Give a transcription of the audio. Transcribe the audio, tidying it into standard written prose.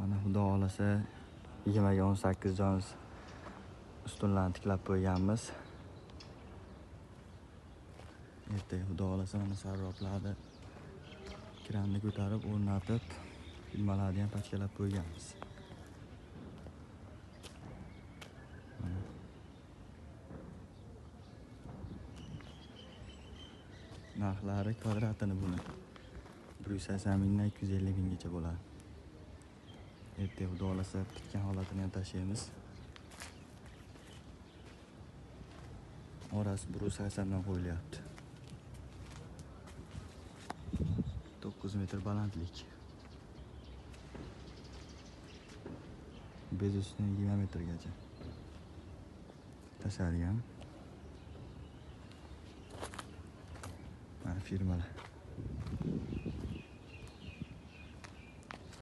Mana xudo xolasa 20 ga 18 joz ustunlarni tiklab qo'yganmiz. Ertaga xudo xolasa mana sarroplarni kranni ko'tarib o'rnatib, tugmalarni ham pachkalab qo'yganmiz. Narxlari kvadratini buni 180 mingdan 250 minggacha bo'ladi. Ertaga xudo xolasa tikkan holatini ham tashlaymiz. Orasi 180 dan qo'yilyapti. 9 metr balandlik. Bez ustini 20 metrgacha tashalgan. Mana firmalar.